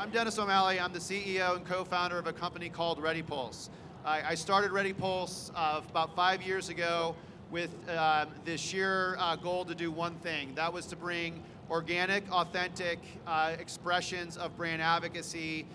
I'm Dennis O'Malley. I'm the CEO and co-founder of a company called ReadyPulse. I started ReadyPulse about 5 years ago with the sheer goal to do one thing. That was to bring organic, authentic expressions of brand advocacy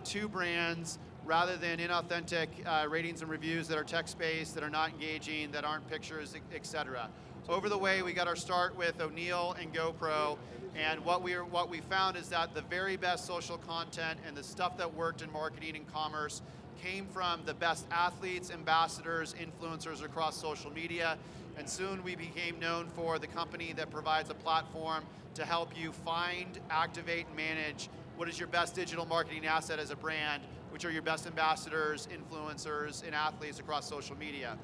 to brands rather than inauthentic ratings and reviews that are text-based, that are not engaging, that aren't pictures, etc. Over the way, we got our start with O'Neill and GoPro, and what we found is that the very best social content and the stuff that worked in marketing and commerce came from the best athletes, ambassadors, influencers across social media, and soon we became known for the company that provides a platform to help you find, activate, and manage what is your best digital marketing asset as a brand, which are your best ambassadors, influencers, and athletes across social media.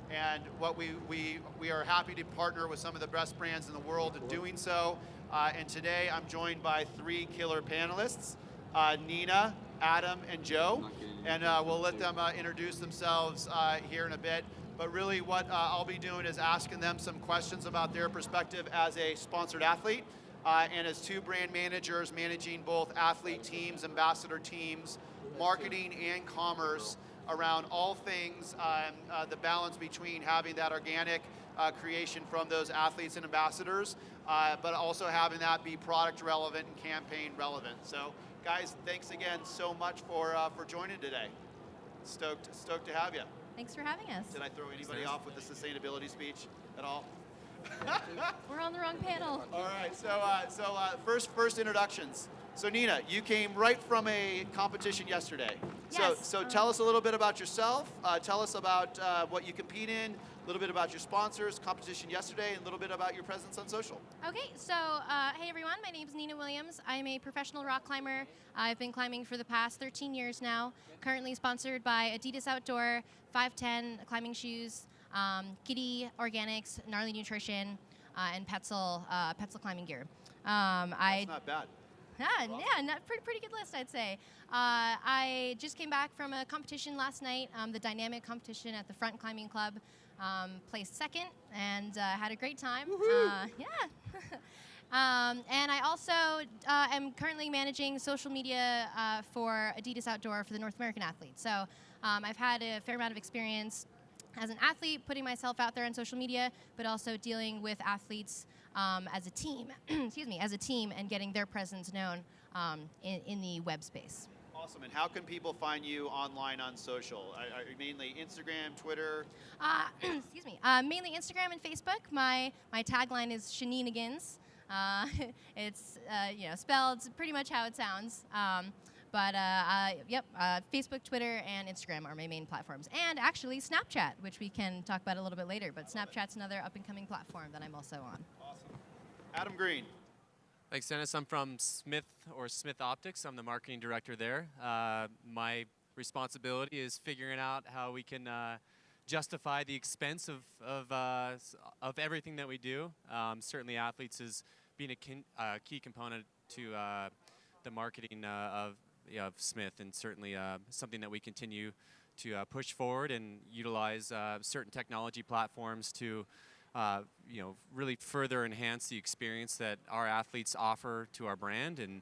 And what we are happy to partner with some of the best brands in the world in doing so. And today I'm joined by 3 killer panelists, Nina, Adam, and Joe. And we'll let them introduce themselves here in a bit. But really what I'll be doing is asking them some questions about their perspective as a sponsored athlete and as 2 brand managers managing both athlete teams, ambassador teams, marketing and commerce around all things, the balance between having that organic creation from those athletes and ambassadors, but also having that be product relevant and campaign relevant. So guys, thanks again so much for joining today. Stoked to have you. Thanks for having us. Did I throw anybody off with the sustainability speech at all? We're on the wrong panel. All right, so first introductions. So Nina, you came right from a competition yesterday. Yes. So tell us a little bit about yourself. Tell us about what you compete in, a little bit about your sponsors, competition yesterday, and a little bit about your presence on social. Okay, so hey everyone, my name is Nina Williams. I'm a professional rock climber. I've been climbing for the past 13 years now. Currently sponsored by Adidas Outdoor, 510 climbing shoes, Giddy Organics, Gnarly Nutrition, and Petzl climbing gear. That's not bad. Yeah, not pretty good list, I'd say. I just came back from a competition last night, the dynamic competition at the Front Climbing Club. Placed second and had a great time. Yeah. And I also am currently managing social media for Adidas Outdoor for the North American athletes. So I've had a fair amount of experience as an athlete, putting myself out there on social media, but also dealing with athletes as a team, as a team, and getting their presence known in the web space. Awesome. And how can people find you online on social? Are you mainly Instagram, Twitter? Mainly Instagram and Facebook. My tagline is Shenanigans. It's spelled pretty much how it sounds. Facebook, Twitter, and Instagram are my main platforms. And actually Snapchat, which we can talk about a little bit later. But Snapchat's another up-and-coming platform that I'm also on. Awesome. Adam Green. Thanks, Dennis. I'm from Smith Optics. I'm the marketing director there. My responsibility is figuring out how we can justify the expense of everything that we do. Certainly, athletes is being a key component to the marketing of Smith, and certainly something that we continue to push forward and utilize certain technology platforms to really further enhance the experience that our athletes offer to our brand, and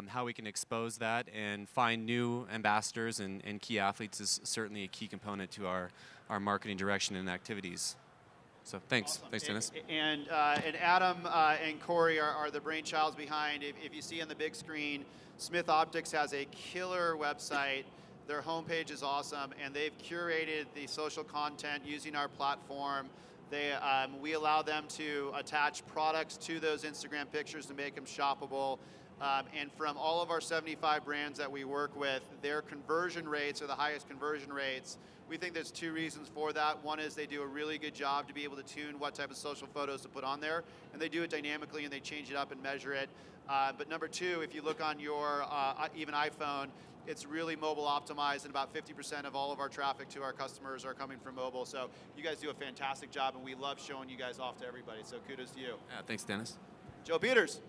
how we can expose that and find new ambassadors and key athletes is certainly a key component to our marketing direction and activities. So thanks. Awesome. Thanks, Dennis. And Adam and Corey are the brainchilds behind. If you see on the big screen, Smith Optics has a killer website. Their homepage is awesome, and they've curated the social content using our platform. We allow them to attach products to those Instagram pictures to make them shoppable. And from all of our 75 brands that we work with, their conversion rates are the highest conversion rates. We think there's 2 reasons for that. One is they do a really good job to be able to tune what type of social photos to put on there, and they do it dynamically and they change it up and measure it. But number 2, if you look on your even iPhone, it's really mobile optimized, and about 50% of all of our traffic to our customers are coming from mobile. So you guys do a fantastic job, and we love showing you guys off to everybody. So kudos to you. Yeah, thanks, Dennis. Joe Peters.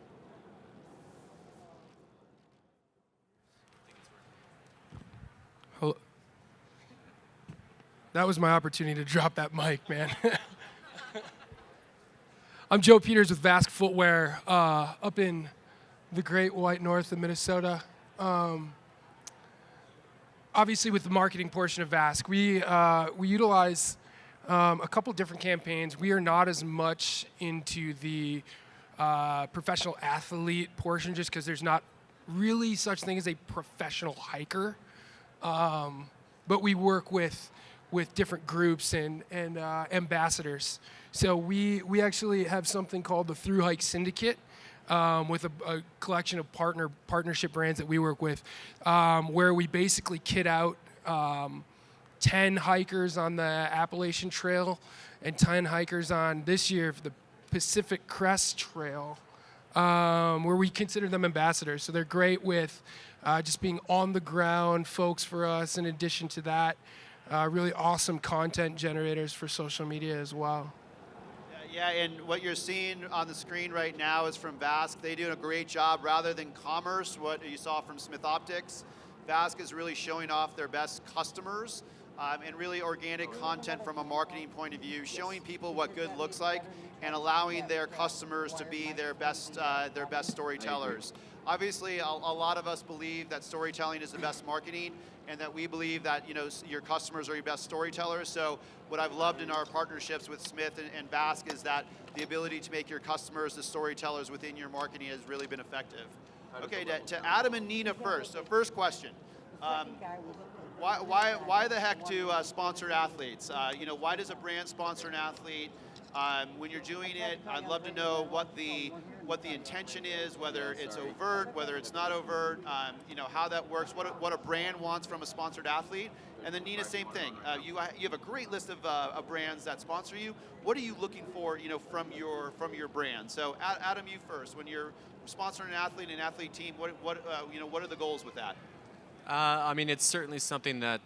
Hello. That was my opportunity to drop that mic, man. I'm Joe Peters with Vask Footwear, up in the Great White North of Minnesota, Obviously, with the marketing portion of Vask, we utilize a couple different campaigns. We are not as much into the professional athlete portion, just because there's not really such thing as a professional hiker. But we work with different groups and ambassadors. So we actually have something called the Through Hike Syndicate, with a collection of partnership brands that we work with, where we basically kit out 10 hikers on the Appalachian Trail and 10 hikers on this year for the Pacific Crest Trail, where we consider them ambassadors. So they're great with just being on the ground folks for us. In addition to that, really awesome content generators for social media as well. Yeah, and what you're seeing on the screen right now is from Vask. They do a great job. Rather than commerce, what you saw from Smith Optics, Vask is really showing off their best customers and really organic content from a marketing point of view, showing people what good looks like and allowing their customers to be their best storytellers. Obviously, a lot of us believe that storytelling is the best marketing, and that we believe that your customers are your best storytellers. So what I've loved in our partnerships with Smith and Vask is that the ability to make your customers the storytellers within your marketing has really been effective. Okay, to Adam and Nina first. So first question. Why the heck to sponsor athletes? Why does a brand sponsor an athlete? When you're doing it, I'd love to know what the intention is, whether it's overt, whether it's not overt, how that works, what a brand wants from a sponsored athlete. And then Nina, same thing. You have a great list of brands that sponsor you. What are you looking for, from your brand? So Adam, you first. When you're sponsoring an athlete team, what are the goals with that? I mean, it's certainly something that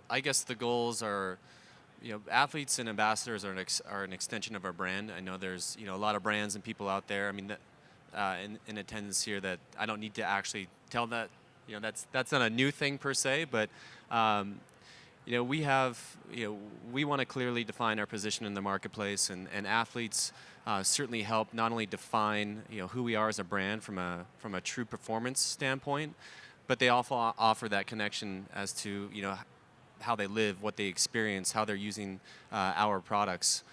I guess the goals are. Athletes and ambassadors are an extension of our brand. I know there's a lot of brands and people out there. I mean, in attendance here that I don't need to actually tell that. That's not a new thing per se, but we want to clearly define our position in the marketplace, and athletes certainly help not only define who we are as a brand from a true performance standpoint, but they also offer that connection as to how they live, what they experience, how they're using our products.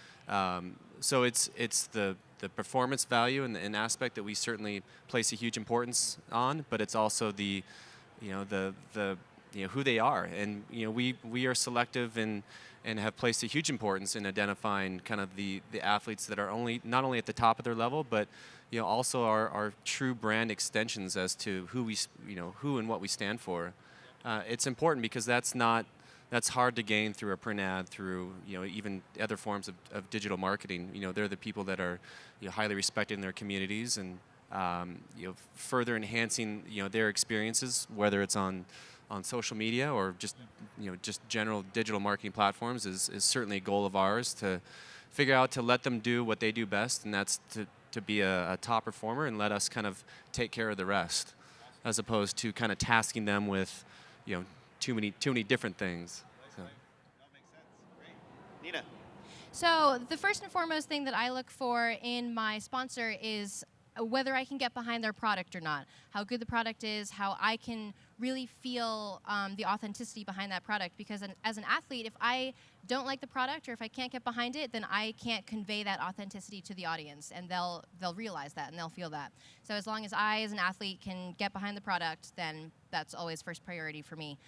So it's the performance value and an aspect that we certainly place a huge importance on, but it's also the who they are, and we are selective and have placed a huge importance in identifying kind of the athletes that are not only at the top of their level, but also our true brand extensions as to who and what we stand for. It's important because that's hard to gain through a print ad, through even other forms of digital marketing. They're the people that are highly respected in their communities, and further enhancing their experiences, whether it's on social media or just general digital marketing platforms, is certainly a goal of ours, to figure out to let them do what they do best, and that's to be a top performer and let us kind of take care of the rest, as opposed to kind of tasking them with too many different things. So. That makes sense. Great. Nina. So the first and foremost thing that I look for in my sponsor is whether I can get behind their product or not, how good the product is, how I can really feel the authenticity behind that product. Because as an athlete, if I don't like the product or if I can't get behind it, then I can't convey that authenticity to the audience, and they'll realize that and they'll feel that. So as long as I, as an athlete, can get behind the product, then that's always first priority for me.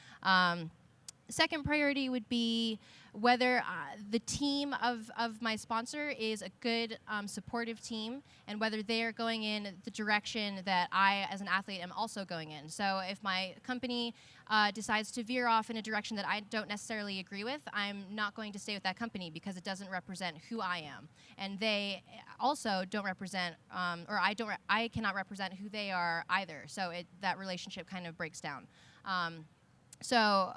Second priority would be whether the team of my sponsor is a good, supportive team, and whether they are going in the direction that I, as an athlete, am also going in. So if my company decides to veer off in a direction that I don't necessarily agree with, I'm not going to stay with that company because it doesn't represent who I am. And they also don't represent, or I cannot represent who they are either. So that relationship kind of breaks down. So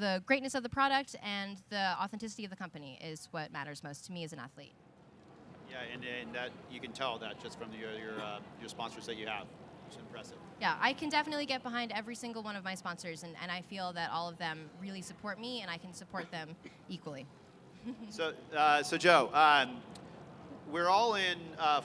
the greatness of the product and the authenticity of the company is what matters most to me as an athlete. Yeah, and that you can tell that just from your sponsors that you have. It's impressive. Yeah, I can definitely get behind every single one of my sponsors, and I feel that all of them really support me, and I can support them equally. So Joe, we're all in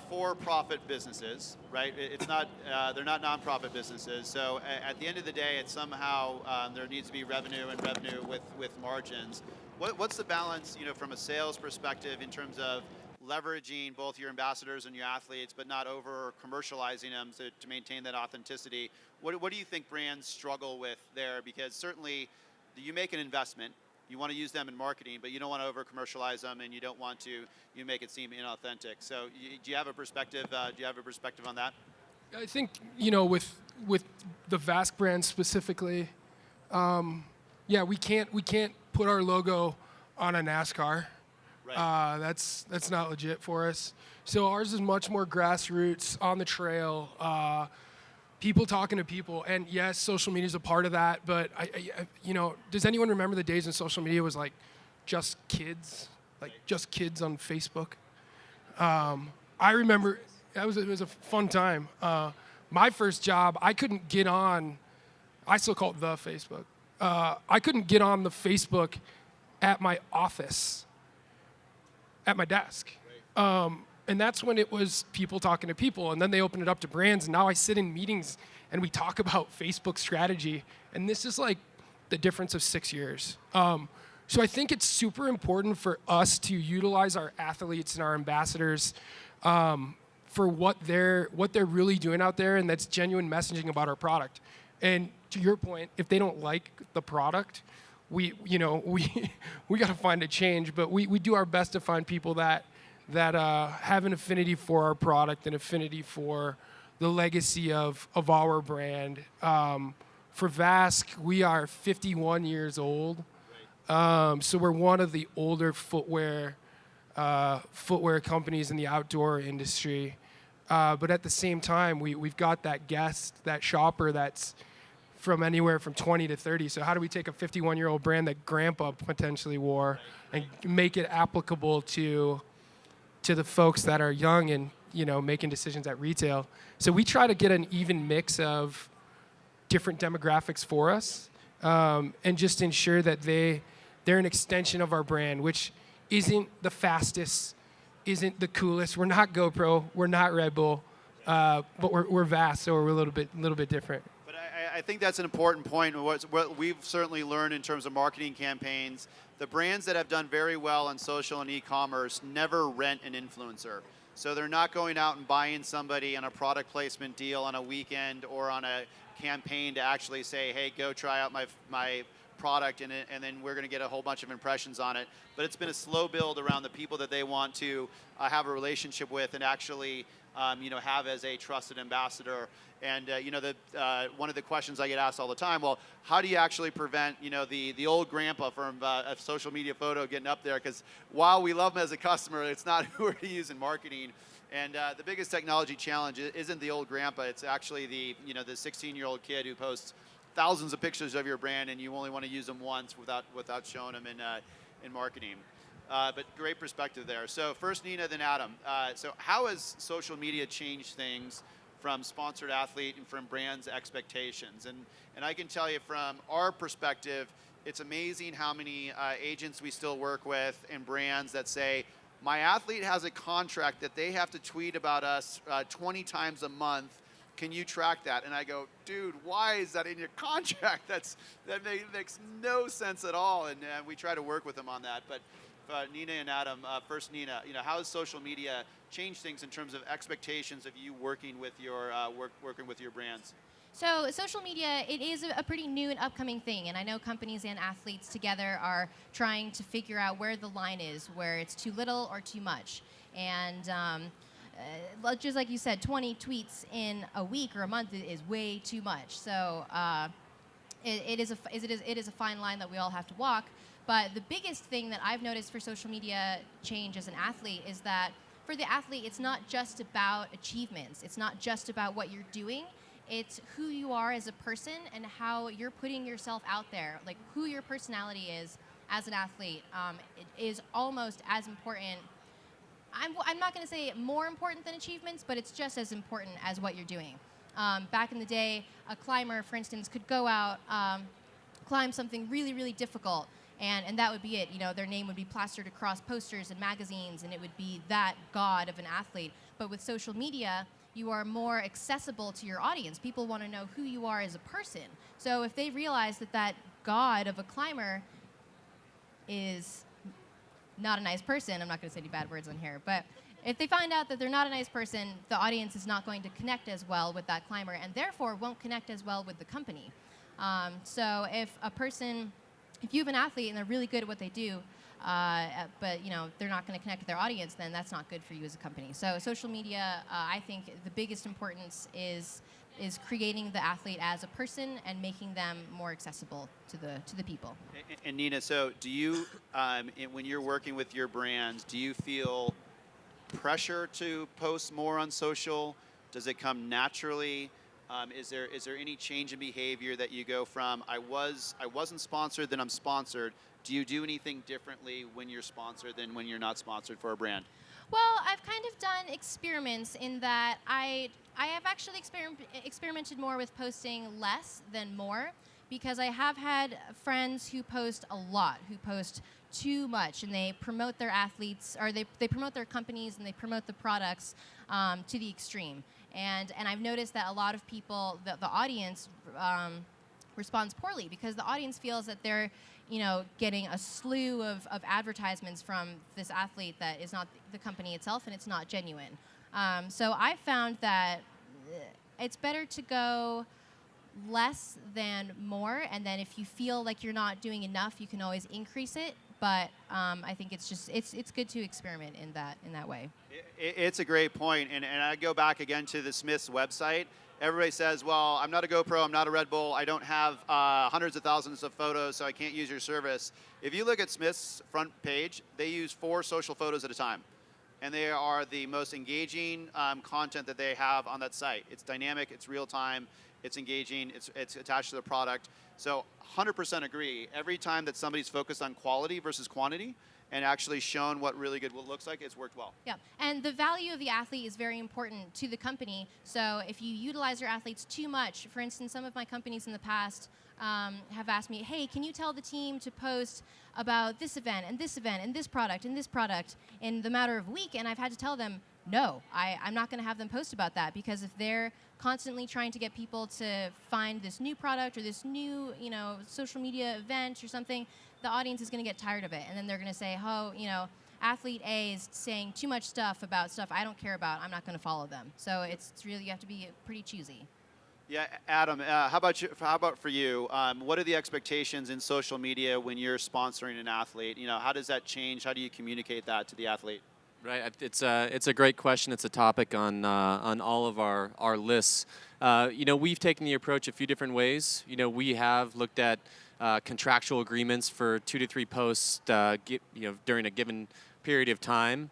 for-profit businesses, right? It's not, they're not nonprofit businesses. So at the end of the day, it's somehow there needs to be revenue and revenue with margins. What's the balance, from a sales perspective in terms of leveraging both your ambassadors and your athletes, but not over commercializing them to maintain that authenticity? What do you think brands struggle with there? Because certainly you make an investment, you want to use them in marketing, but you don't want to over commercialize them, and you don't want to make it seem inauthentic. So do you have a perspective? Do you have a perspective on that? I think with the Vask brand specifically, yeah, we can't put our logo on a NASCAR. Right. That's not legit for us. So ours is much more grassroots, on the trail, people talking to people. And yes, social media is a part of that. But does anyone remember the days when social media was like just kids, just kids on Facebook? I remember it was a fun time. My first job, I couldn't get on. I still call it the Facebook. I couldn't get on the Facebook at my office, at my desk. And that's when it was people talking to people. And then they opened it up to brands. And now I sit in meetings and we talk about Facebook strategy. And this is like the difference of 6 years. So I think it's super important for us to utilize our athletes and our ambassadors for what they're really doing out there. And that's genuine messaging about our product. And to your point, if they don't like the product, we got to find a change. But we do our best to find people that have an affinity for our product, an affinity for the legacy of our brand. For Vask, we are 51 years old. So we're one of the older footwear companies in the outdoor industry. But at the same time, we've got that guest, that shopper that's from anywhere from 20 to 30. So how do we take a 51-year-old brand that grandpa potentially wore and make it applicable to the folks that are young and making decisions at retail? So we try to get an even mix of different demographics for us, and just ensure that they're an extension of our brand, which isn't the fastest, isn't the coolest. We're not GoPro, we're not Red Bull, but we're Vask, so we're a little bit different. But I think that's an important point. What we've certainly learned in terms of marketing campaigns, the brands that have done very well on social and e-commerce never rent an influencer. So they're not going out and buying somebody on a product placement deal on a weekend or on a campaign to actually say, hey, go try out my product, and then we're going to get a whole bunch of impressions on it. But it's been a slow build around the people that they want to have a relationship with and actually have as a trusted ambassador. And one of the questions I get asked all the time, well, how do you actually prevent the old grandpa from a social media photo getting up there? Because while we love them as a customer, it's not who we're to use in marketing. And the biggest technology challenge isn't the old grandpa. It's actually the 16-year-old kid who posts thousands of pictures of your brand, and you only want to use them once without showing them in marketing. But great perspective there. So first Nina, then Adam. So how has social media changed things from sponsored athlete and from brands' expectations? And I can tell you from our perspective, it's amazing how many agents we still work with and brands that say, my athlete has a contract that they have to tweet about us 20 times a month. Can you track that? And I go, dude, why is that in your contract? That makes no sense at all. And we try to work with them on that. But Nina and Adam, first Nina, how has social media changed things in terms of expectations of you working with your brands? So social media, it is a pretty new and upcoming thing, and I know companies and athletes together are trying to figure out where the line is, where it's too little or too much. And just like you said, 20 tweets in a week or a month is way too much. So it is a fine line that we all have to walk. But the biggest thing that I've noticed for social media change as an athlete is that for the athlete, it's not just about achievements. It's not just about what you're doing. It's who you are as a person and how you're putting yourself out there, like who your personality is as an athlete. It is almost as important. I'm not going to say more important than achievements, but it's just as important as what you're doing. Back in the day, a climber, for instance, could go out, climb something really, really difficult, And that would be it. You know, their name would be plastered across posters and magazines, and it would be that god of an athlete. But with social media, you are more accessible to your audience. People want to know who you are as a person. So if they realize that that god of a climber is not a nice person, I'm not going to say any bad words on here, but if they find out that they're not a nice person, the audience is not going to connect as well with that climber, and therefore won't connect as well with the company. So if you have an athlete and they're really good at what they do, but you know they're not going to connect with their audience, then that's not good for you as a company. So social media, I think the biggest importance is creating the athlete as a person and making them more accessible to the people. And Nina, so do you, when you're working with your brands, do you feel pressure to post more on social? Does it come naturally? Is there any change in behavior that you go from I wasn't sponsored, then I'm sponsored? Do you do anything differently when you're sponsored than when you're not sponsored for a brand? Well, I've kind of done experiments in that I have actually experimented more with posting less than more, because I have had friends who post a lot, who post too much, and they promote their athletes, or they promote their companies, and they promote the products to the extreme. And I've noticed that a lot of people, the audience, responds poorly, because the audience feels that they're, you know, getting a slew of advertisements from this athlete that is not the company itself, and it's not genuine. So I found that it's better to go less than more, and then if you feel like you're not doing enough, you can always increase it. But I think it's good to experiment in that way. It's a great point, and I go back again to the Smiths website. Everybody says, well, I'm not a GoPro, I'm not a Red Bull, I don't have hundreds of thousands of photos, so I can't use your service. If you look at Smith's front page, they use 4 social photos at a time. And they are the most engaging content that they have on that site. It's dynamic, it's real time, it's engaging, it's attached to the product. So 100% agree. Every time that somebody's focused on quality versus quantity and actually shown what really good looks like, it's worked well. Yeah, and the value of the athlete is very important to the company. So if you utilize your athletes too much, for instance, some of my companies in the past have asked me, hey, can you tell the team to post about this event and this event and this product in the matter of a week? And I've had to tell them, no, I'm not going to have them post about that, because if they're constantly trying to get people to find this new product or this new, you know, social media event or something, the audience is going to get tired of it, and then they're going to say, oh, you know, athlete A is saying too much stuff about stuff I don't care about, I'm not going to follow them. So it's really, you have to be pretty choosy. Yeah, Adam, how about for you? What are the expectations in social media when you're sponsoring an athlete? You know, how does that change? How do you communicate that to the athlete? Right, it's a great question. It's a topic on all of our lists. You know, we've taken the approach a few different ways. You know, we have looked at contractual agreements for 2 to 3 posts, you know, during a given period of time.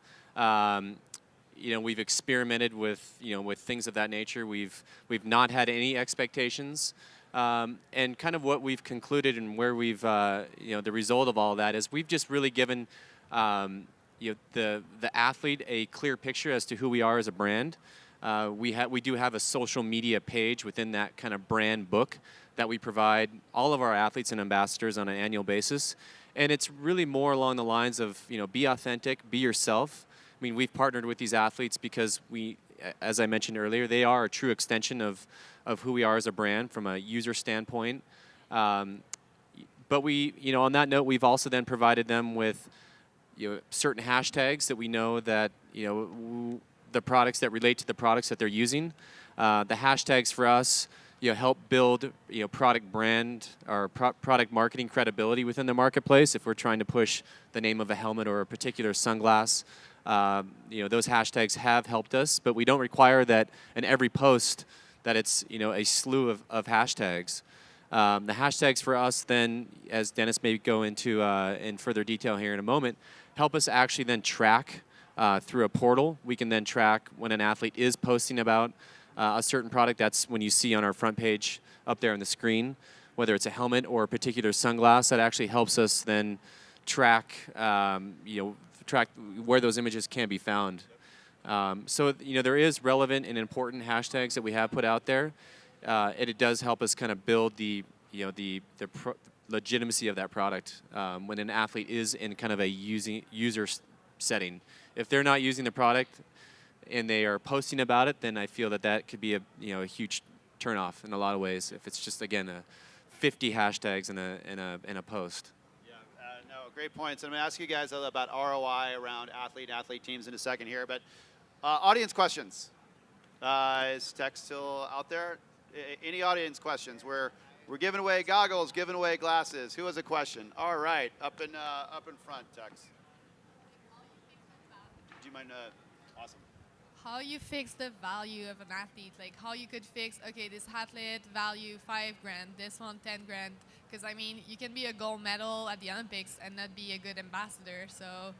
You know, we've experimented with, you know, with things of that nature. We've not had any expectations, and kind of what we've concluded and where we've, you know, the result of all that is we've just really given, you know, the athlete a clear picture as to who we are as a brand. We do have a social media page within that kind of brand book that we provide all of our athletes and ambassadors on an annual basis, and it's really more along the lines of, you know, be authentic, be yourself. I mean, we've partnered with these athletes because we, as I mentioned earlier, they are a true extension of who we are as a brand from a user standpoint. But we, you know, on that note, we've also then provided them with, you know, certain hashtags that we know that, you know, the products that relate to the products that they're using. The hashtags for us, you know, help build, you know, product brand or product marketing credibility within the marketplace. If we're trying to push the name of a helmet or a particular sunglass, you know, those hashtags have helped us, but we don't require that in every post that it's, you know, a slew of hashtags. The hashtags for us then, as Dennis may go into in further detail here in a moment, help us actually then track through a portal. We can then track when an athlete is posting about a certain product. That's when you see on our front page up there on the screen, whether it's a helmet or a particular sunglass. That actually helps us then track, you know, track where those images can be found. So, you know, there is relevant and important hashtags that we have put out there. It does help us kind of build the, you know, the legitimacy of that product when an athlete is in kind of a user setting. If they're not using the product and they are posting about it, then I feel that that could be a huge turnoff in a lot of ways. If it's just, again, 50 hashtags in a post. Yeah, no, great points. And I'm going to ask you guys about ROI around athlete teams in a second here. But audience questions. Is tech still out there? Any audience questions? We're giving away goggles, giving away glasses. Who has a question? All right, up in front, Tex. Do you mind? Awesome. How you fix the value of an athlete, like how you could fix, okay, this athlete value $5,000, this one $10,000, because I mean, you can be a gold medal at the Olympics and not be a good ambassador. So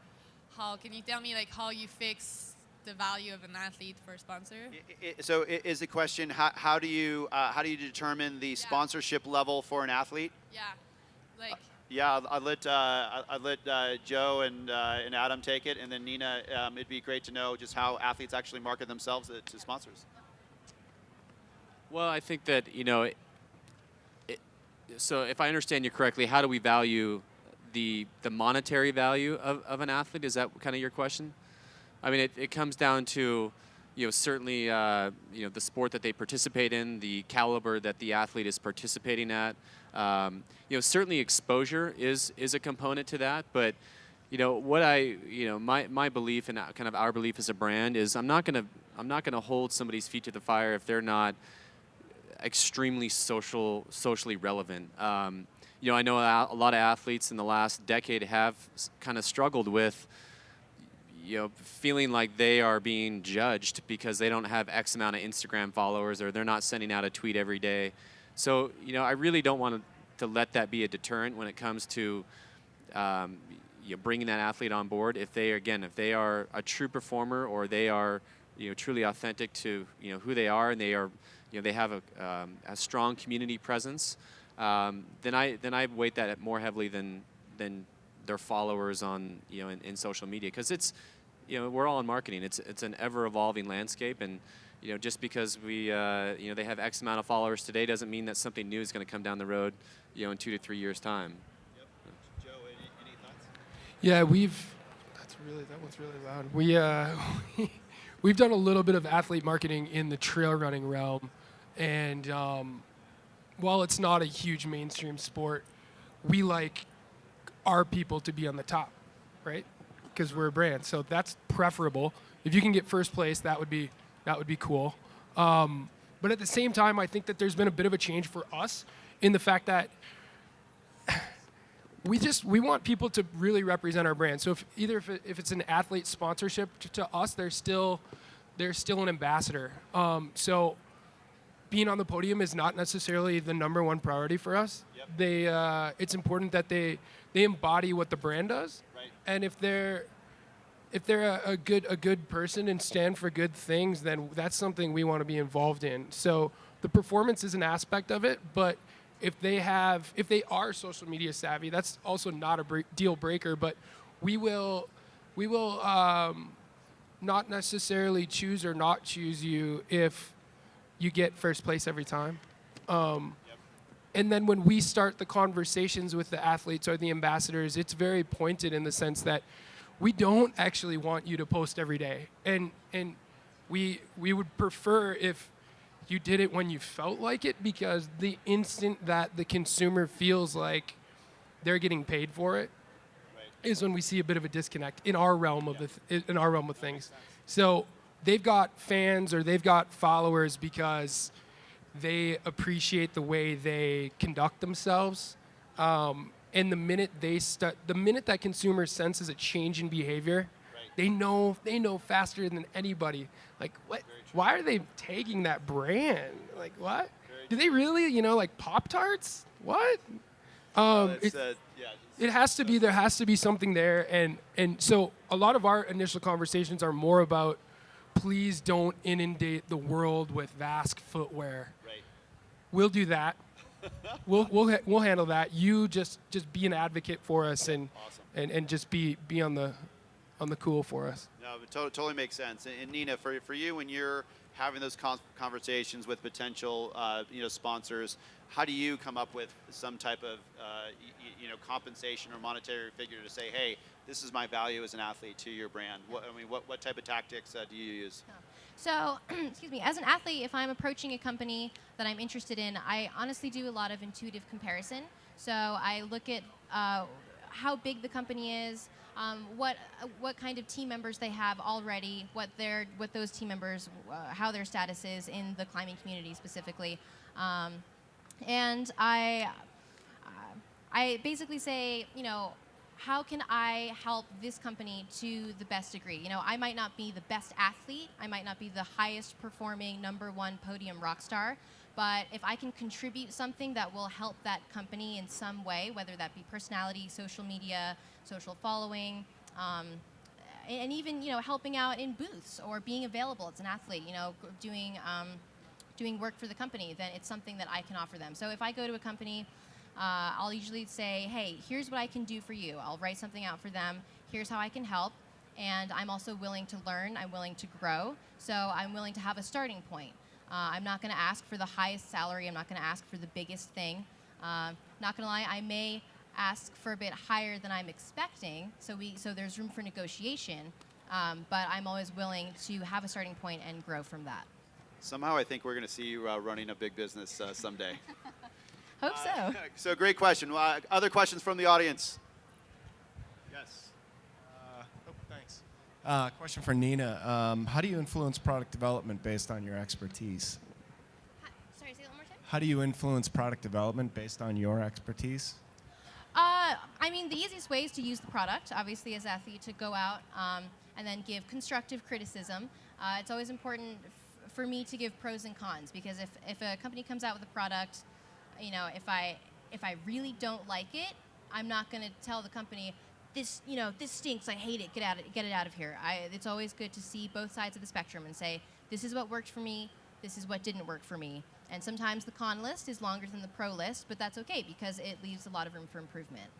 how can you tell me like how you fix the value of an athlete for a sponsor? So is the question, how do you determine the sponsorship level for an athlete? Yeah, like. Yeah, I'd let Joe and Adam take it, and then Nina. It'd be great to know just how athletes actually market themselves to sponsors. Well, I think that so if I understand you correctly, how do we value the monetary value of an athlete? Is that kind of your question? I mean, it comes down to certainly the sport that they participate in, the caliber that the athlete is participating at. Certainly exposure is a component to that, but what my belief and kind of our belief as a brand is I'm not gonna hold somebody's feet to the fire if they're not extremely socially relevant. I know a lot of athletes in the last decade have kind of struggled with feeling like they are being judged because they don't have X amount of Instagram followers or they're not sending out a tweet every day. So, I really don't want to let that be a deterrent when it comes to bringing that athlete on board. If they are a true performer or they are truly authentic to who they are and they are they have a strong community presence, then I weight that more heavily than their followers on in social media, because it's we're all in marketing. It's an ever evolving landscape, and just because we they have X amount of followers today doesn't mean that something new is going to come down the road in 2 to 3 years time. Yep. Joe, any thoughts? Yeah, that one's really loud. We've done a little bit of athlete marketing in the trail running realm, and while it's not a huge mainstream sport, we like our people to be on the top, right? Because we're a brand, so that's preferable. If you can get first place, that would be cool. But at the same time, I think that there's been a bit of a change for us in the fact that we want people to really represent our brand. So if it's an athlete sponsorship to us, they're still an ambassador. So being on the podium is not necessarily the number one priority for us. Yep. It's important that they embody what the brand does. Right. And if they're a good person and stand for good things, then that's something we want to be involved in. So the performance is an aspect of it, but if they are social media savvy, that's also not a deal breaker. But we will not necessarily choose or not choose you if you get first place every time. And then when we start the conversations with the athletes or the ambassadors, it's very pointed in the sense that we don't actually want you to post every day. And we would prefer if you did it when you felt like it, because the instant that the consumer feels like they're getting paid for it is when we see a bit of a disconnect in our realm of things. So they've got fans or they've got followers because they appreciate the way they conduct themselves. And the minute that consumer senses a change in behavior, they know faster than anybody. Like, what? Why are they tagging that brand? Like, what? Do they really, like Pop-Tarts? What? It has to be. There has to be something there, and so a lot of our initial conversations are more about, please don't inundate the world with Vask footwear. Right. We'll do that. We'll handle that. You just be an advocate for us and Awesome. and just be on the cool for us. No, it totally makes sense. And Nina, for you, when you're having those conversations with potential sponsors, how do you come up with some type of compensation or monetary figure to say, hey, this is my value as an athlete to your brand? What type of tactics do you use? So, excuse me, as an athlete, if I'm approaching a company that I'm interested in, I honestly do a lot of intuitive comparison. So I look at how big the company is, what kind of team members they have already, what those team members, how their status is in the climbing community specifically, and I basically say, how can I help this company to the best degree? I might not be the best athlete, I might not be the highest performing #1 podium rock star, but if I can contribute something that will help that company in some way, whether that be personality, social media, social following, and even helping out in booths or being available as an athlete, doing work for the company, then it's something that I can offer them. So if I go to a company, I'll usually say, hey, here's what I can do for you. I'll write something out for them. Here's how I can help. And I'm also willing to learn. I'm willing to grow. So I'm willing to have a starting point. I'm not going to ask for the highest salary. I'm not going to ask for the biggest thing. Not going to lie, I may ask for a bit higher than I'm expecting. So there's room for negotiation. But I'm always willing to have a starting point and grow from that. Somehow I think we're going to see you running a big business someday. Hope so. So great question. Other questions from the audience? Yes. Thanks. Question for Nina. How do you influence product development based on your expertise? Sorry, say that one more time. How do you influence product development based on your expertise? The easiest way is to use the product, obviously, as an athlete, to go out and then give constructive criticism. It's always important for me to give pros and cons, because if a company comes out with a product, if I really don't like it, I'm not going to tell the company, this stinks, I hate it, get it out of here. It's always good to see both sides of the spectrum and say, this is what worked for me, this is what didn't work for me. And sometimes the con list is longer than the pro list, but that's okay because it leaves a lot of room for improvement.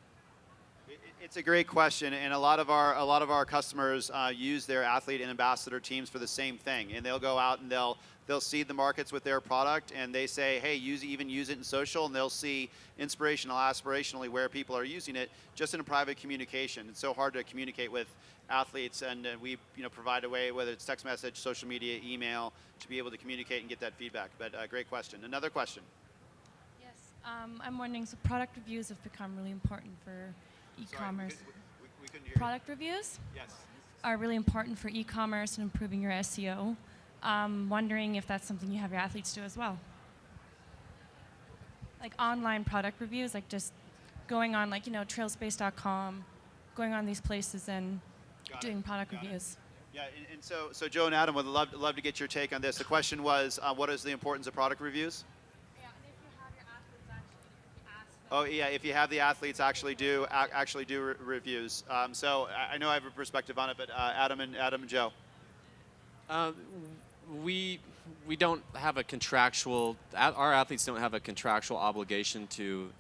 It's a great question, and a lot of our customers use their athlete and ambassador teams for the same thing. And they'll go out and they'll seed the markets with their product, and they say, hey, use it in social, and they'll see inspirational, aspirationally where people are using it just in a private communication. It's so hard to communicate with athletes, and we provide a way, whether it's text message, social media, email, to be able to communicate and get that feedback. But great question. Another question. Yes, I'm wondering, so product reviews have become really important for e-commerce. We couldn't hear Product reviews you. Yes. are really important for e-commerce and improving your SEO. Wondering if that's something you have your athletes do as well. Like online product reviews, like just going on trailspace.com, going on these places and doing product reviews. Yeah, and so Joe and Adam would love to get your take on this. The question was, what is the importance of product reviews? Yeah, and if you have your athletes actually ask them. Oh yeah, if you have the athletes actually do reviews. So I know I have a perspective on it, but Adam and Joe. We don't have a contractual. Our athletes don't have a contractual obligation to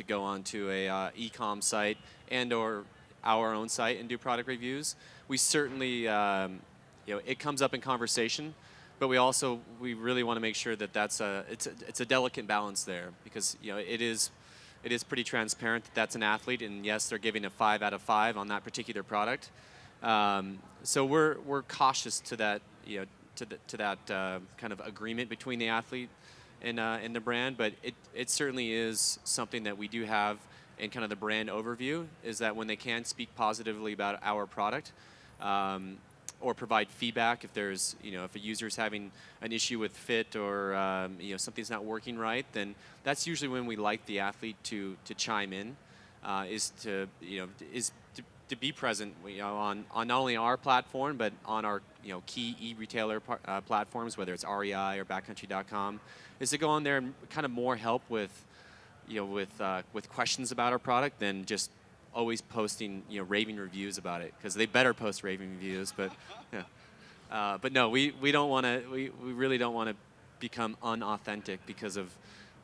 go onto a e-com site and/or our own site and do product reviews. We certainly it comes up in conversation, but we really want to make sure that it's a delicate balance there, because it is pretty transparent that that's an athlete, and yes, they're giving a 5 out of 5 on that particular product. So we're cautious to that to that kind of agreement between the athlete and the brand, but it certainly is something that we do have in kind of the brand overview, is that when they can speak positively about our product or provide feedback if there's if a user's having an issue with fit or something's not working right, then that's usually when we like the athlete to chime in, is to be present on not only our platform but on our key e-retailer platforms, whether it's REI or Backcountry.com, is to go on there and kind of more help with with questions about our product than just always posting raving reviews about it, because they better post raving reviews. But but no, we don't want to. We really don't want to become unauthentic because of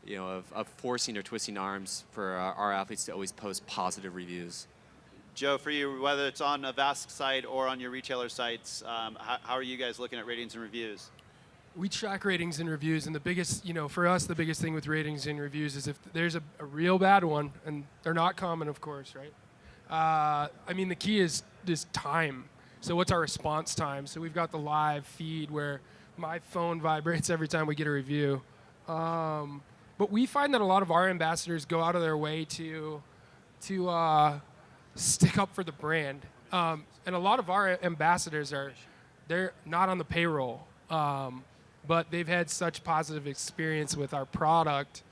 of forcing or twisting arms for our athletes to always post positive reviews. Joe, for you, whether it's on a VASC site or on your retailer sites, how are you guys looking at ratings and reviews? we track ratings and reviews, and the biggest, for us, the biggest thing with ratings and reviews is if there's a real bad one, and they're not common, of course, right? The key is time. So what's our response time? So we've got the live feed where my phone vibrates every time we get a review. But we find that a lot of our ambassadors go out of their way to stick up for the brand. And a lot of our ambassadors they're not on the payroll. But they've had such positive experience with our product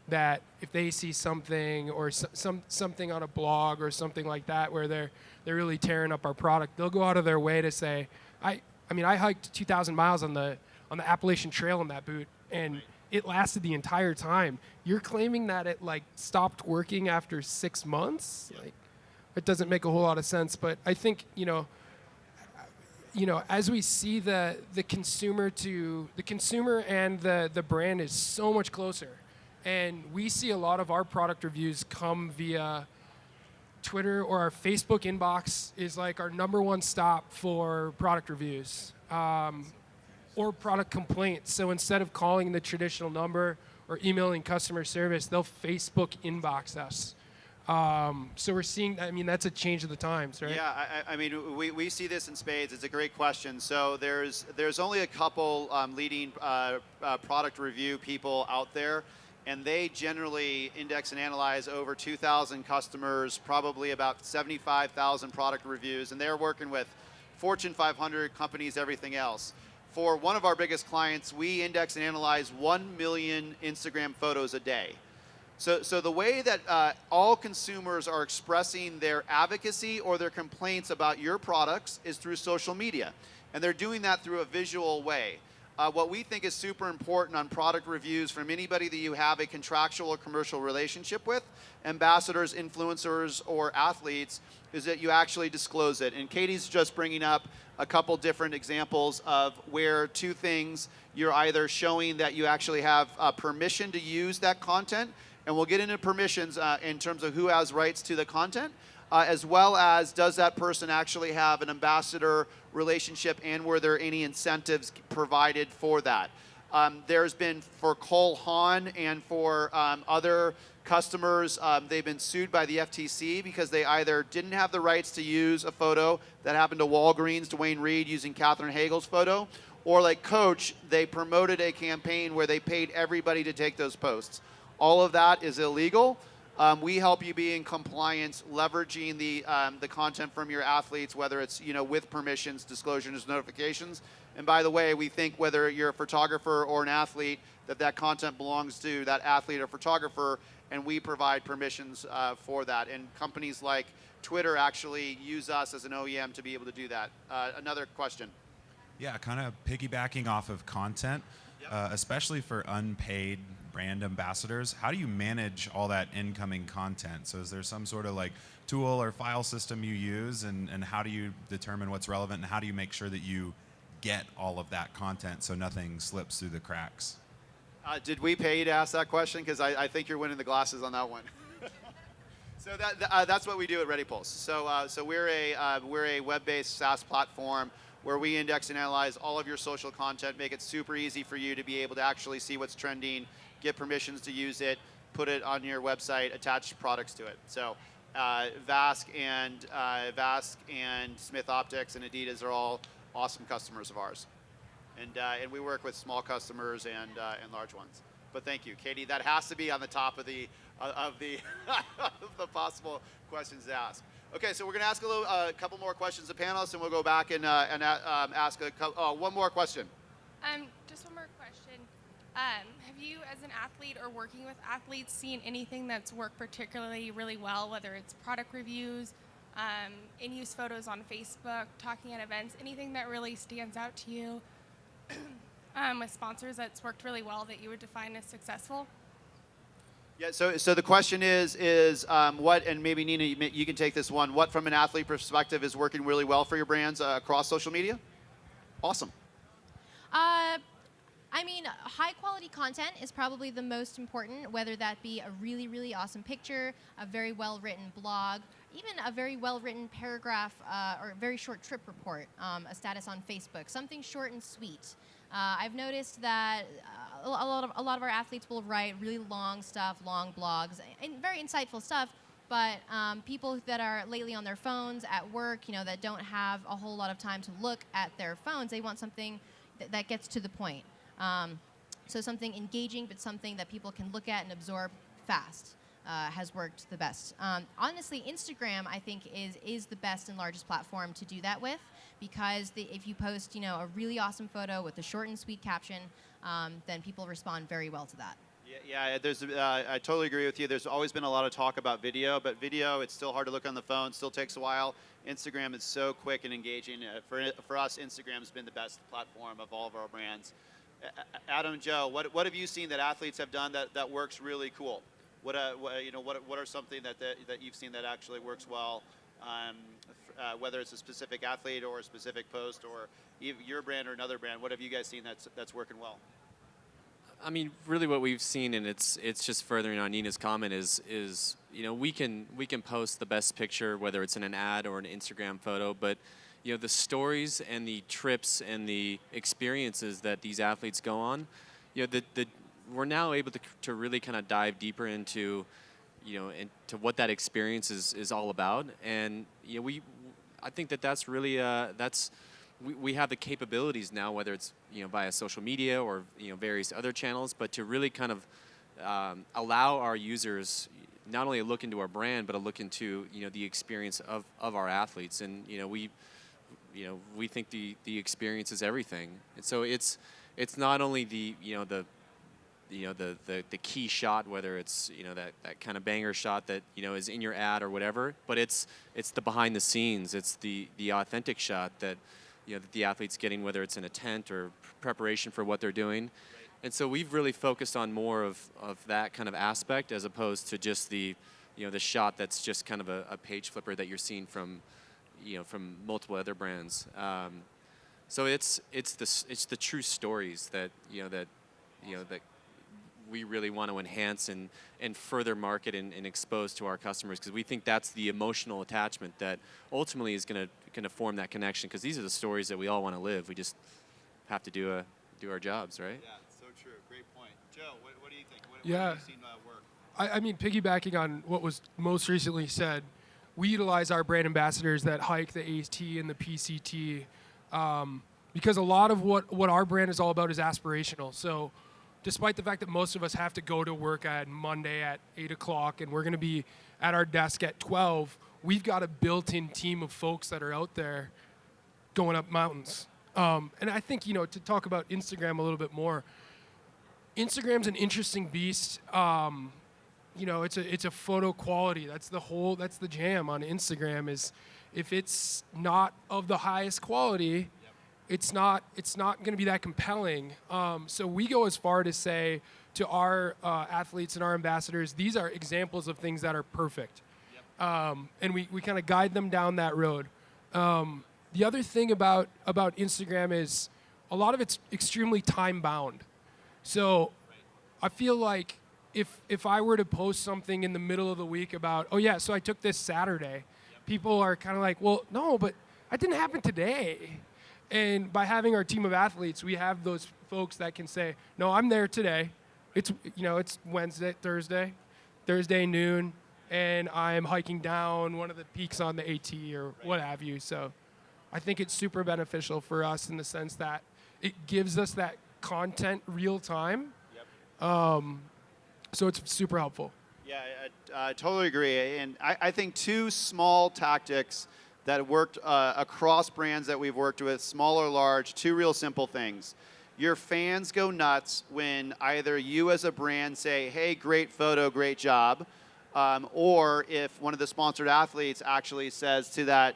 that if they see something or something on a blog or something like that where they're really tearing up our product, they'll go out of their way to say, I hiked 2,000 miles on the Appalachian Trail in that boot, and it lasted the entire time. You're claiming that it stopped working after 6 months? It doesn't make a whole lot of sense. But I think as we see the consumer and the brand is so much closer, and we see a lot of our product reviews come via Twitter, or our Facebook inbox is our number one stop for product reviews or product complaints. So instead of calling the traditional number or emailing customer service, they'll Facebook inbox us. So we're seeing, that's a change of the times, right? Yeah, we see this in spades. It's a great question. So there's only a couple leading product review people out there, and they generally index and analyze over 2,000 customers, probably about 75,000 product reviews, and they're working with Fortune 500 companies, everything else. For one of our biggest clients, we index and analyze 1 million Instagram photos a day. So the way that all consumers are expressing their advocacy or their complaints about your products is through social media. And they're doing that through a visual way. What we think is super important on product reviews from anybody that you have a contractual or commercial relationship with, ambassadors, influencers, or athletes, is that you actually disclose it. And Katie's just bringing up a couple different examples of where two things, you're either showing that you actually have permission to use that content, and we'll get into permissions in terms of who has rights to the content, as well as does that person actually have an ambassador relationship, and were there any incentives provided for that. There's been, for Cole Haan and for other customers, they've been sued by the FTC because they either didn't have the rights to use a photo that happened to Walgreens, Dwayne Reed using Katherine Hagel's photo, or like Coach, they promoted a campaign where they paid everybody to take those posts. All of that is illegal. We help you be in compliance, leveraging the content from your athletes, whether it's with permissions, disclosures, notifications. And by the way, we think whether you're a photographer or an athlete, that content belongs to that athlete or photographer, and we provide permissions for that. And companies like Twitter actually use us as an OEM to be able to do that. Another question. Yeah, kind of piggybacking off of content, especially for unpaid brand ambassadors, how do you manage all that incoming content? So is there some sort of tool or file system you use, and how do you determine what's relevant, and how do you make sure that you get all of that content so nothing slips through the cracks? Did we pay you to ask that question? Because I think you're winning the glasses on that one. So that's what we do at ReadyPulse. So we're a web-based SaaS platform where we index and analyze all of your social content, make it super easy for you to be able to actually see what's trending, get permissions to use it, put it on your website, attach products to it. So Vask and Smith Optics and Adidas are all awesome customers of ours. And we work with small customers and large ones. But thank you, Katie. That has to be on the top of the of the possible questions to ask. Okay, so we're going to ask a couple more questions to panelists, and we'll go back and ask one more question. Just one more question. Have you, as an athlete or working with athletes, seen anything that's worked particularly really well, whether it's product reviews, in-use photos on Facebook, talking at events, anything that really stands out to you with sponsors that's worked really well that you would define as successful? Yeah, so the question is what, and maybe Nina, you can take this one, what from an athlete perspective is working really well for your brands across social media? Awesome. High quality content is probably the most important, whether that be a really, really awesome picture, a very well written blog, even a very well written paragraph or a very short trip report, a status on Facebook, something short and sweet. I've noticed that a lot of our athletes will write really long stuff, long blogs, and very insightful stuff. But people that are lately on their phones at work, that don't have a whole lot of time to look at their phones, they want something that gets to the point. So something engaging, but something that people can look at and absorb fast has worked the best. Honestly, Instagram, I think, is the best and largest platform to do that with, because if you post, a really awesome photo with a short and sweet caption, then people respond very well to that. Yeah, I totally agree with you. There's always been a lot of talk about video, but video, it's still hard to look on the phone, still takes a while. Instagram is so quick and engaging. For us, Instagram's been the best platform of all of our brands. Adam, Joe, what have you seen that athletes have done that works really cool? What are something that you've seen that actually works well, whether it's a specific athlete or a specific post or your brand or another brand? What have you guys seen that's working well? I mean, really, what we've seen, and it's just furthering on Nina's comment, is we can post the best picture, whether it's in an ad or an Instagram photo, but the stories and the trips and the experiences that these athletes go on, we're now able to really kind of dive deeper into into what that experience is all about, and I think that's really we have the capabilities now, whether it's via social media or various other channels, but to really kind of allow our users not only a look into our brand, but a look into the experience of our athletes, and we think the experience is everything, and so it's not only the key shot, whether it's that kind of banger shot that is in your ad or whatever, but it's the behind the scenes, it's the authentic shot that that the athlete's getting, whether it's in a tent or preparation for what they're doing. Right. And so we've really focused on more of that kind of aspect, as opposed to just the the shot that's just kind of a page flipper that you're seeing from from multiple other brands. So it's the true stories that that we really want to enhance and further market and expose to our customers, because we think that's the emotional attachment that ultimately is going to form that connection, because these are the stories that we all want to live. We just have to do our jobs, right? Yeah, so true. Great point. Joe, what do you think? What Yeah. have you seen work? I mean, piggybacking on what was most recently said, we utilize our brand ambassadors that hike the AT and the PCT, because a lot of what our brand is all about is aspirational. So despite the fact that most of us have to go to work on Monday at 8 o'clock and we're going to be at our desk at 12, we've got a built-in team of folks that are out there going up mountains. And I think, to talk about Instagram a little bit more, Instagram's an interesting beast. It's a photo quality. That's the jam on Instagram, is if it's not of the highest quality, it's not going to be that compelling. So we go as far to say to our athletes and our ambassadors, these are examples of things that are perfect. And we kind of guide them down that road. The other thing about Instagram is a lot of it's extremely time bound. So I feel like if I were to post something in the middle of the week about, so I took this Saturday, people are kind of like, well, no, but that didn't happen today. And by having our team of athletes, we have those folks that can say, no, I'm there today. It's Wednesday, Thursday noon, and I'm hiking down one of the peaks on the AT or what have you. So I think it's super beneficial for us in the sense that it gives us that content real time. So it's super helpful. Yeah, I totally agree. And I think two small tactics that worked across brands that we've worked with, small or large, two real simple things. Your fans go nuts when either you as a brand say, hey, great photo, great job, or if one of the sponsored athletes actually says to that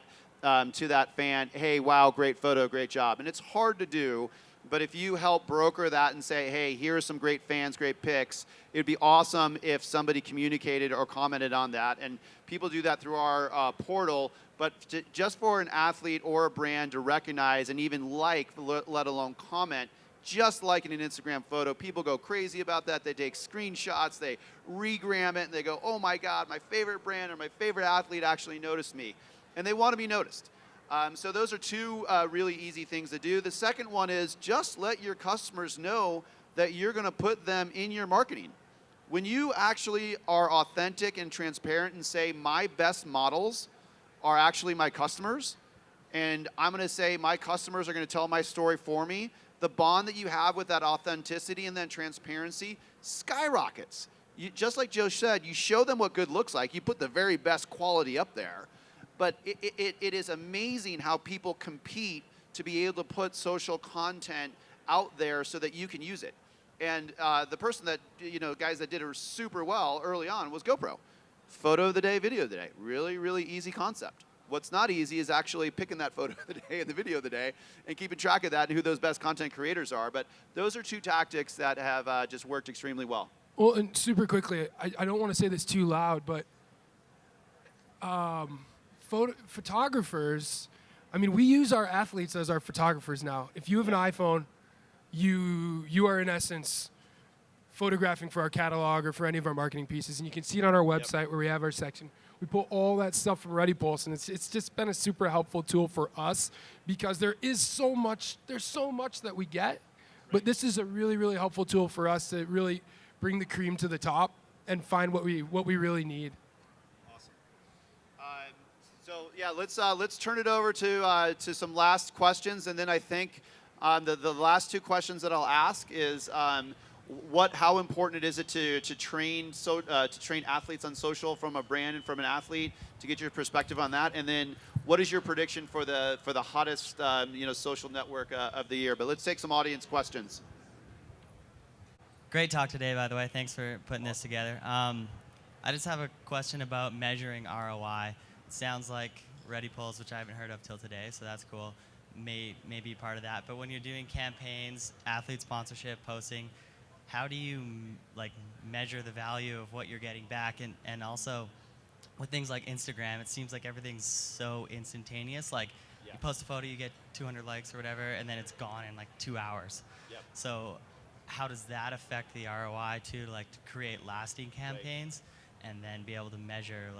fan, hey, wow, great photo, great job. And it's hard to do, but if you help broker that and say, hey, here are some great fans, great pics, it would be awesome if somebody communicated or commented on that. And people do that through our portal. But just for an athlete or a brand to recognize and even like, let alone comment, just like in an Instagram photo, people go crazy about that. They take screenshots, they regram it, and they go, oh my God, my favorite brand or my favorite athlete actually noticed me. And they want to be noticed. So those are two really easy things to do. The second one is just let your customers know that you're going to put them in your marketing. When you actually are authentic and transparent and say, my best models are actually my customers, and I'm going to say my customers are going to tell my story for me, the bond that you have with that authenticity and that transparency skyrockets. Just like Joe said, you show them what good looks like. You put the very best quality up there. But it is amazing how people compete to be able to put social content out there so that you can use it. And the person that, guys that did it super well early on was GoPro. Photo of the day, video of the day. Really, really easy concept. What's not easy is actually picking that photo of the day and the video of the day and keeping track of that and who those best content creators are. But those are two tactics that have just worked extremely well. Well, and super quickly, I don't want to say this too loud, but photographers, I mean, we use our athletes as our photographers now. If you have an iPhone, you are in essence photographing for our catalog or for any of our marketing pieces, and you can see it on our website where we have our section. We pull all that stuff from ReadyPulse, and it's just been a super helpful tool for us because there's so much that we get, but this is a really, really helpful tool for us to really bring the cream to the top and find what we really need. So yeah, let's turn it over to some last questions, and then I think the last two questions that I'll ask is how important is it to train athletes on social from a brand and from an athlete, to get your perspective on that, and then what is your prediction for the hottest social network of the year? But let's take some audience questions. Great talk today, by the way. Thanks for putting this together. I just have a question about measuring ROI. It sounds like ReadyPulse, which I haven't heard of till today, so that's cool, may be part of that. But when you're doing campaigns, athlete sponsorship, posting, how do you measure the value of what you're getting back? And also, with things like Instagram, it seems like everything's so instantaneous. You post a photo, you get 200 likes or whatever, and then it's gone in 2 hours. Yep. So how does that affect the ROI too, to create lasting campaigns and then be able to measure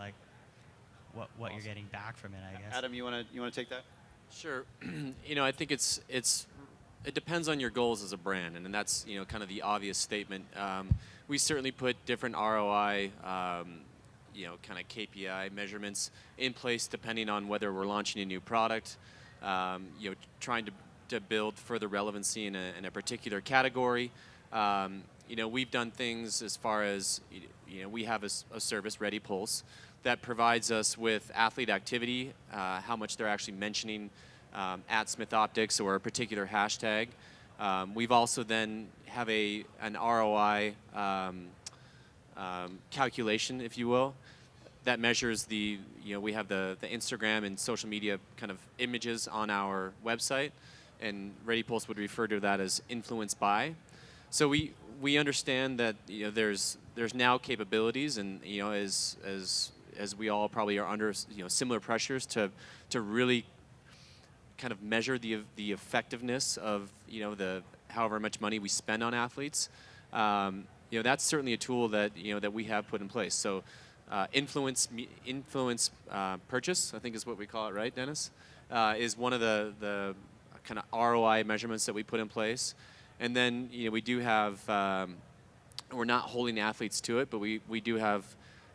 what you're getting back from it, I guess? Adam, you want to take that? Sure. I think it depends on your goals as a brand, and that's kind of the obvious statement. We certainly put different ROI, kind of KPI measurements in place depending on whether we're launching a new product, trying to build further relevancy in a particular category. We've done things as far as we have a service, ReadyPulse, that provides us with athlete activity, how much they're actually mentioning at Smith Optics or a particular hashtag. We've also then have an ROI calculation, if you will, that measures we have the Instagram and social media kind of images on our website, and ReadyPulse would refer to that as influenced by. So we understand that there's now capabilities, and as we all probably are under similar pressures to really kind of measure the effectiveness of the however much money we spend on athletes. That's certainly a tool that that we have put in place. So influence purchase, I think is what we call it, right, Dennis? Is one of the kind of ROI measurements that we put in place. And then we do have, we're not holding athletes to it, but we do have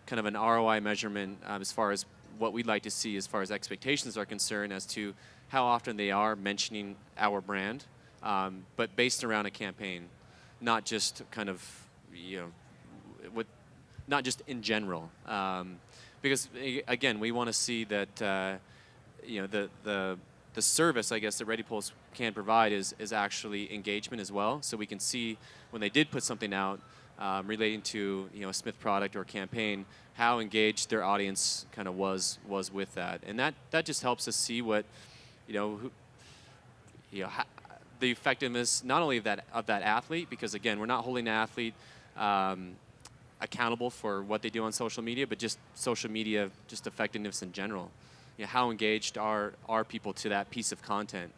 kind of an ROI measurement as far as what we'd like to see as far as expectations are concerned as to how often they are mentioning our brand, but based around a campaign, not just kind of, not just in general. Because again, we want to see that, the service, I guess, that ReadyPulse can provide is actually engagement as well. So we can see when they did put something out relating to a Smith product or campaign, how engaged their audience kind of was with that, and that just helps us see what the effectiveness not only of that athlete, because again, we're not holding the athlete accountable for what they do on social media, but just social media, just effectiveness in general. How engaged are people to that piece of content?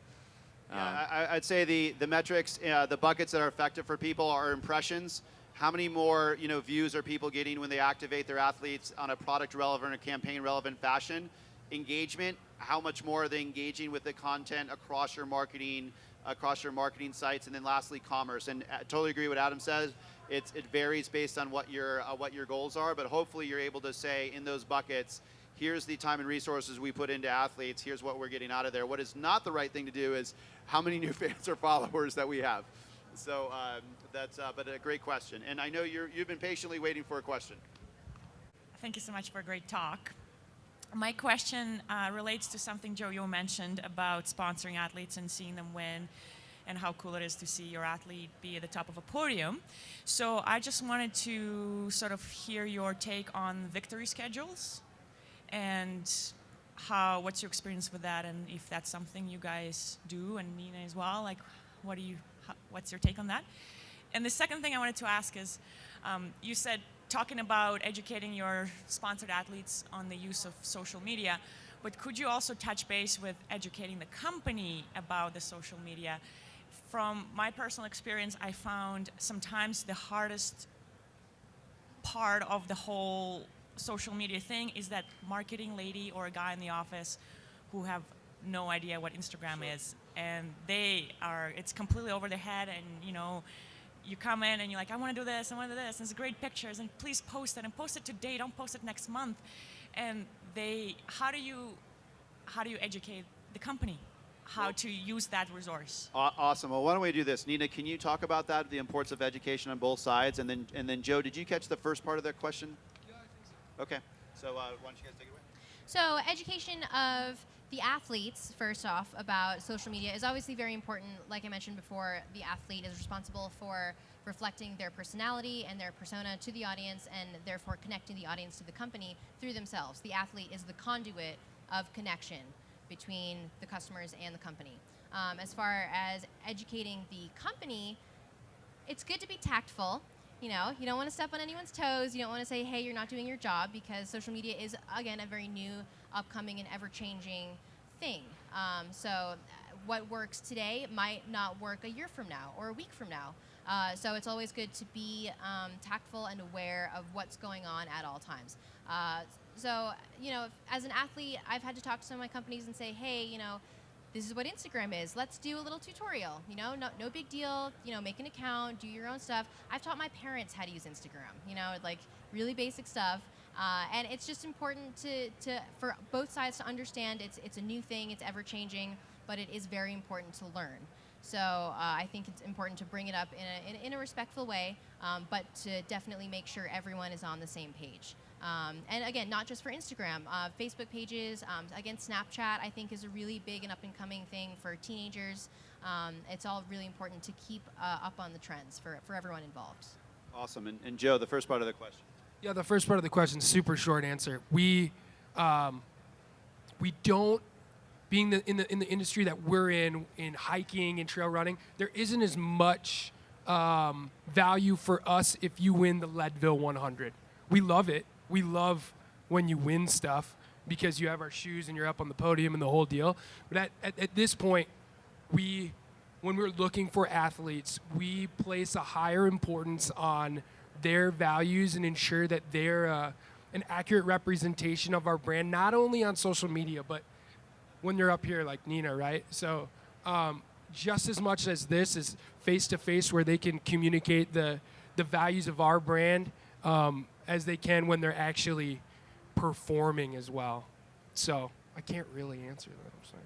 I'd say the metrics, the buckets that are effective for people are impressions. How many more views are people getting when they activate their athletes on a product relevant or campaign relevant fashion? engagement. How much more are they engaging with the content across your marketing sites, and then lastly, commerce. And I totally agree with what Adam says. It varies based on what your goals are, but hopefully you're able to say in those buckets, here's the time and resources we put into athletes, here's what we're getting out of there. What is not the right thing to do is how many new fans or followers that we have. So that's but a great question. And I know you've been patiently waiting for a question. Thank you so much for a great talk. My question relates to something, Joe, you mentioned about sponsoring athletes and seeing them win, and how cool it is to see your athlete be at the top of a podium. So I just wanted to sort of hear your take on victory schedules, and what's your experience with that, and if that's something you guys do, and Nina as well. Like, what's your take on that? And the second thing I wanted to ask is, you said talking about educating your sponsored athletes on the use of social media, but could you also touch base with educating the company about the social media? From my personal experience, I found sometimes the hardest part of the whole social media thing is that marketing lady or a guy in the office who have no idea what Instagram is, and it's completely over their head, and you come in and you're like, I want to do this, and it's great pictures, and please post it, and post it today, don't post it next month. And how do you educate the company how to use that resource? Awesome. Well, why don't we do this? Nina, can you talk about that, the importance of education on both sides? And then Joe, did you catch the first part of that question? Yeah, I think so. Okay. So why don't you guys take it away? So education of the athletes, first off, about social media is obviously very important. Like I mentioned before, the athlete is responsible for reflecting their personality and their persona to the audience, and therefore connecting the audience to the company through themselves. The athlete is the conduit of connection between the customers and the company. As far as educating the company, it's good to be tactful. You don't want to step on anyone's toes. You don't want to say, hey, you're not doing your job, because social media is, again, a very new, upcoming, and ever-changing thing. So what works today might not work a year from now or a week from now. So it's always good to be tactful and aware of what's going on at all times. So, as an athlete, I've had to talk to some of my companies and say, hey, this is what Instagram is. Let's do a little tutorial. No big deal. Make an account, do your own stuff. I've taught my parents how to use Instagram. Like really basic stuff. And it's just important for both sides to understand it's a new thing. It's ever changing, but it is very important to learn. So I think it's important to bring it up in a respectful way, but to definitely make sure everyone is on the same page. And again, not just for Instagram, Facebook pages, again, Snapchat, I think is a really big and up-and-coming thing for teenagers. It's all really important to keep up on the trends for everyone involved. Awesome. And Joe, the first part of the question. Yeah, the first part of the question, super short answer. We don't, being in the industry that we're in hiking and trail running, there isn't as much value for us if you win the Leadville 100. We love it. We love when you win stuff because you have our shoes and you're up on the podium and the whole deal. But at this point, when we're looking for athletes, we place a higher importance on their values and ensure that they're an accurate representation of our brand, not only on social media, but when they're up here like Nina, right? So just as much as this is face-to-face where they can communicate the values of our brand as they can when they're actually performing as well. So I can't really answer that, I'm sorry.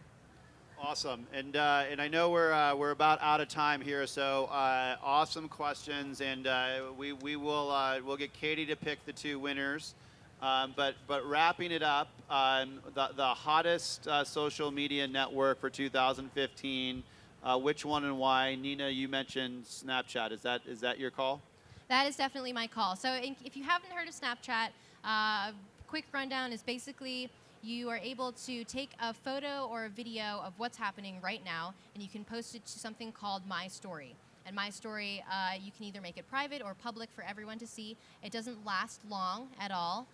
Awesome, and I know we're about out of time here, so awesome questions, and we'll get Katie to pick the two winners. But wrapping it up, the hottest social media network for 2015. Which one and why? Nina, you mentioned Snapchat. Is that your call? That is definitely my call. So if you haven't heard of Snapchat, a quick rundown is basically you are able to take a photo or a video of what's happening right now, and you can post it to something called My Story. And My Story, you can either make it private or public for everyone to see. It doesn't last long at all.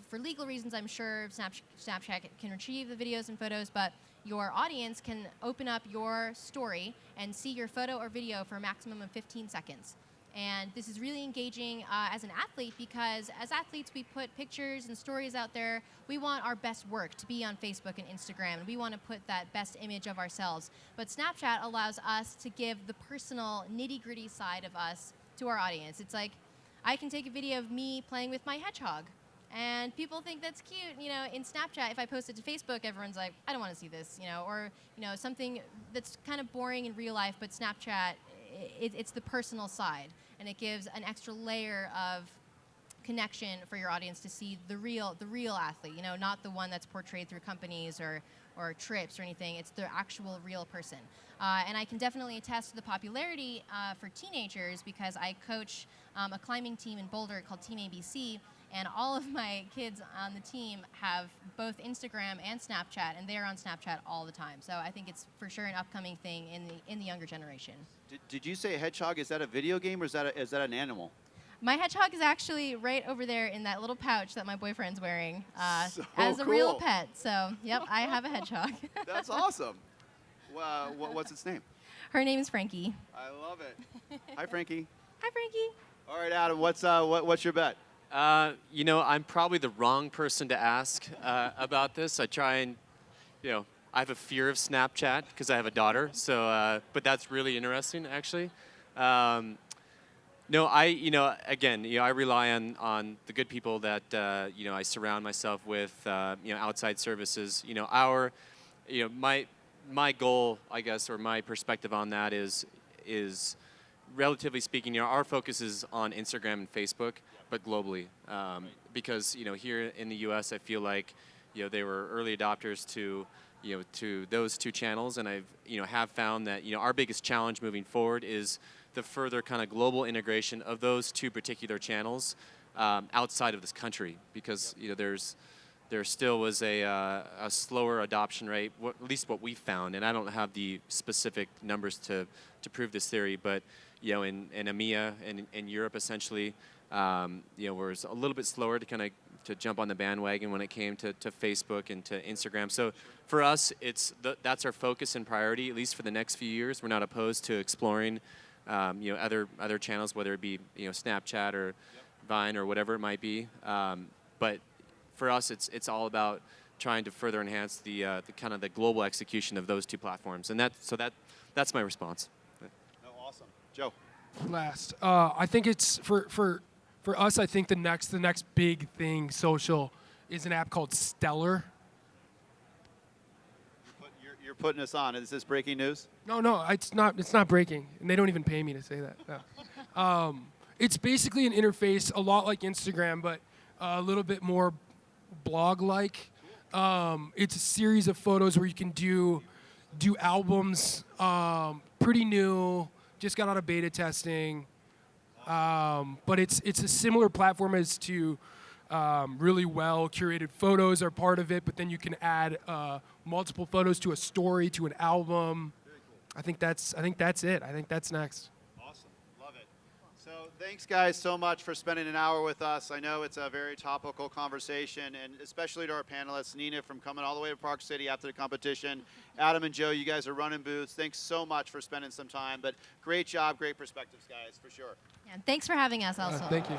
For legal reasons, I'm sure Snapchat can retrieve the videos and photos, but your audience can open up your story and see your photo or video for a maximum of 15 seconds. And this is really engaging as an athlete because as athletes, we put pictures and stories out there. We want our best work to be on Facebook and Instagram, and we want to put that best image of ourselves. But Snapchat allows us to give the personal, nitty-gritty side of us to our audience. It's like, I can take a video of me playing with my hedgehog, and people think that's cute. You know, in Snapchat, if I post it to Facebook, everyone's like, I don't want to see this, you know, or, you know, something that's kind of boring in real life, but Snapchat, it's the personal side, and it gives an extra layer of connection for your audience to see the real athlete, you know, not the one that's portrayed through companies or trips or anything. It's the actual real person. And I can definitely attest to the popularity for teenagers because I coach a climbing team in Boulder called Team ABC, and all of my kids on the team have both Instagram and Snapchat, and they're on Snapchat all the time. So I think it's for sure an upcoming thing in the younger generation. Did you say hedgehog? Is that a video game or is that an animal? My hedgehog is actually right over there in that little pouch that my boyfriend's wearing So as a real cool. pet. So, yep, I have a hedgehog. That's awesome. What's its name? Her name is Frankie. I love it. Hi, Frankie. Hi, Frankie. All right, Adam. What's your bet? You know, I'm probably the wrong person to ask about this. I try and, you know, I have a fear of Snapchat because I have a daughter. So, but that's really interesting, actually. No, I rely on the good people that I surround myself with. Outside services. My goal, I guess, or my perspective on that is relatively speaking, our focus is on Instagram and Facebook, but globally, because here in the U.S., I feel like they were early adopters to those two channels, and have found that our biggest challenge moving forward is the further kind of global integration of those two particular channels outside of this country, because there still was a slower adoption rate, at least what we found, and I don't have the specific numbers to prove this theory, but in EMEA and in Europe essentially, was a little bit slower to jump on the bandwagon when it came to Facebook and to Instagram. So for us, that's our focus and priority, at least for the next few years. We're not opposed to exploring other channels, whether it be Snapchat or Vine or whatever it might be. But for us, it's all about trying to further enhance the kind of the global execution of those two platforms, and that's my response. Oh, awesome, Joe. Last, I think it's for us. I think the next big thing social is an app called Stellar. You're putting us on. Is this breaking news? No, it's not. It's not breaking, and they don't even pay me to say that. No. It's basically an interface, a lot like Instagram, but a little bit more blog-like. It's a series of photos where you can do albums. Pretty new, just got out of beta testing, but it's a similar platform as to really well curated photos are part of it, but then you can add multiple photos to a story, to an album. Very cool. I think that's it. I think that's next. Awesome. Love it. So thanks, guys, so much for spending an hour with us. I know it's a very topical conversation, and especially to our panelists, Nina from coming all the way to Park City after the competition. Adam and Joe, you guys are running booths. Thanks so much for spending some time. But great job, great perspectives, guys, for sure. Yeah, thanks for having us also. Thank you.